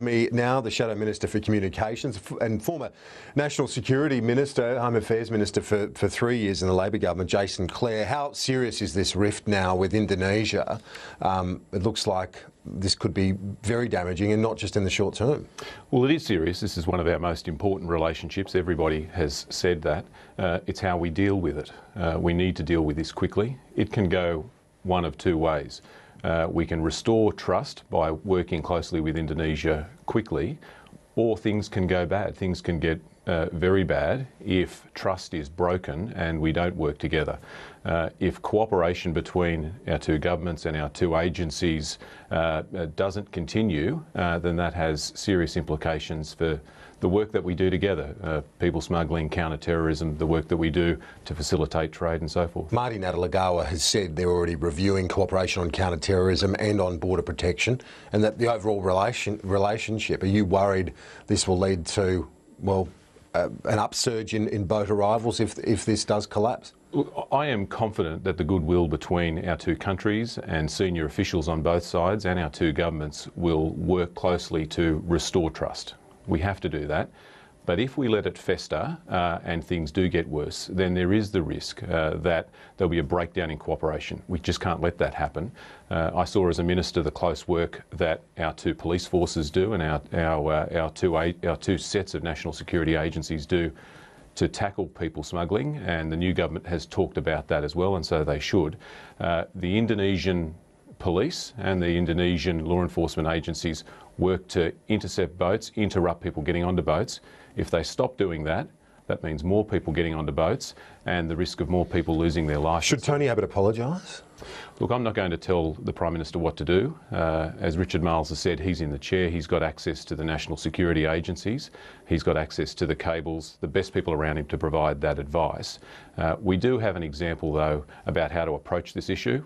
Me now, the Shadow Minister for Communications and former National Security Minister, Home Affairs Minister for 3 years in the Labor government, Jason Clare. How serious is this rift now with Indonesia? It looks like this could be very damaging, and not just in the short term. Well, it is serious. This is one of our most important relationships. Everybody has said that. It's how we deal with it. We need to deal with this quickly. It can go one of two ways. We can restore trust by working closely with Indonesia quickly, or things can go bad. Things can get very bad if trust is broken and we don't work together. If cooperation between our two governments and our two agencies doesn't continue, then that has serious implications for the work that we do together, people smuggling, counter-terrorism, the work that we do to facilitate trade and so forth. Marty Natalegawa has said they're already reviewing cooperation on counter-terrorism and on border protection, and that the overall relationship, are you worried this will lead to, well, an upsurge in boat arrivals if this does collapse? Look, I am confident that the goodwill between our two countries and senior officials on both sides and our two governments will work closely to restore trust. We have to do that. But if we let it fester and things do get worse, then there is the risk that there'll be a breakdown in cooperation. We just can't let that happen. I saw as a minister the close work that our two police forces do and our two sets of national security agencies do to tackle people smuggling, and the new government has talked about that as well, and so they should. The Indonesian police and the Indonesian law enforcement agencies work to intercept boats, interrupt people getting onto boats. If they stop doing that, that means more people getting onto boats and the risk of more people losing their lives. Should Tony Abbott apologise? Look, I'm not going to tell the Prime Minister what to do. As Richard Marles has said, he's in the chair. He's got access to the national security agencies. He's got access to the cables, the best people around him to provide that advice. We do have an example, though, about how to approach this issue.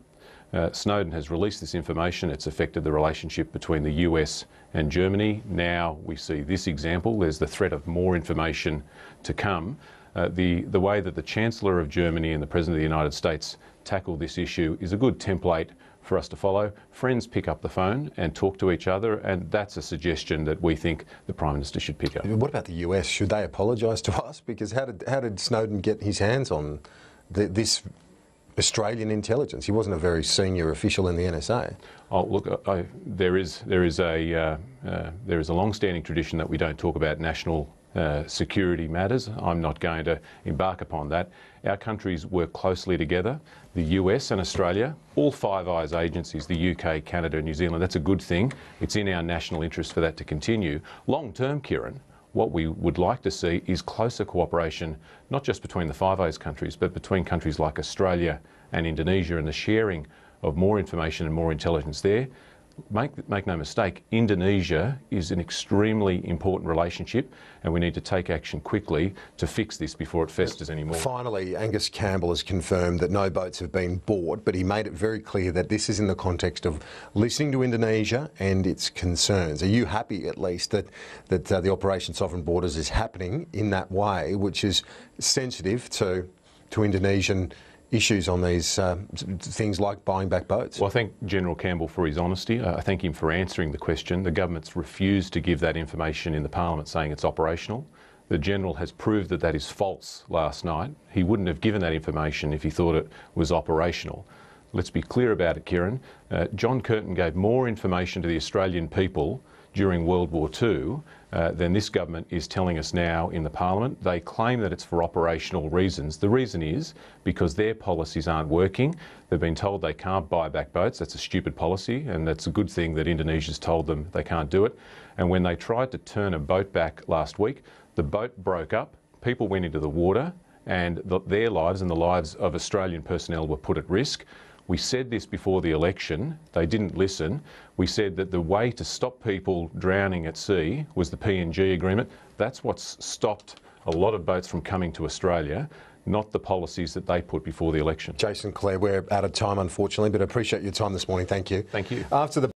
Snowden has released this information. It's affected the relationship between the US and Germany. Now we see this example. There's the threat of more information to come. The way that the Chancellor of Germany and the President of the United States tackle this issue is a good template for us to follow. Friends pick up the phone and talk to each other, and that's a suggestion that we think the Prime Minister should pick up. What about the US? Should they apologise to us? Because how did Snowden get his hands on this Australian intelligence? He wasn't a very senior official in the NSA. Oh, look, there is a long-standing tradition that we don't talk about national security matters. I'm not going to embark upon that. Our countries work closely together. The US and Australia, all Five Eyes agencies, the UK, Canada and New Zealand, that's a good thing. It's in our national interest for that to continue. Long-term, Kieran, what we would like to see is closer cooperation, not just between the Five Eyes countries, but between countries like Australia and Indonesia, and the sharing of more information and more intelligence there. Make no mistake, Indonesia is an extremely important relationship, and we need to take action quickly to fix this before it festers anymore. Finally, Angus Campbell has confirmed that no boats have been bought, but he made it very clear that this is in the context of listening to Indonesia and its concerns. Are you happy, at least, that the Operation Sovereign Borders is happening in that way, which is sensitive to Indonesian issues on these things like buying back boats? Well, I thank General Campbell for his honesty. I thank him for answering the question. The government's refused to give that information in the Parliament, saying it's operational. The General has proved that that is false last night. He wouldn't have given that information if he thought it was operational. Let's be clear about it, Kieran. John Curtin gave more information to the Australian people during World War II than this government is telling us now in the Parliament. They claim that it's for operational reasons. The reason is because their policies aren't working. They've been told they can't buy back boats. That's a stupid policy, and that's a good thing that Indonesia's told them they can't do it. And when they tried to turn a boat back last week, the boat broke up, people went into the water, and their lives and the lives of Australian personnel were put at risk. We said this before the election. They didn't listen. We said that the way to stop people drowning at sea was the PNG agreement. That's what's stopped a lot of boats from coming to Australia, not the policies that they put before the election. Jason Clare, we're out of time, unfortunately, but I appreciate your time this morning. Thank you. Thank you. After the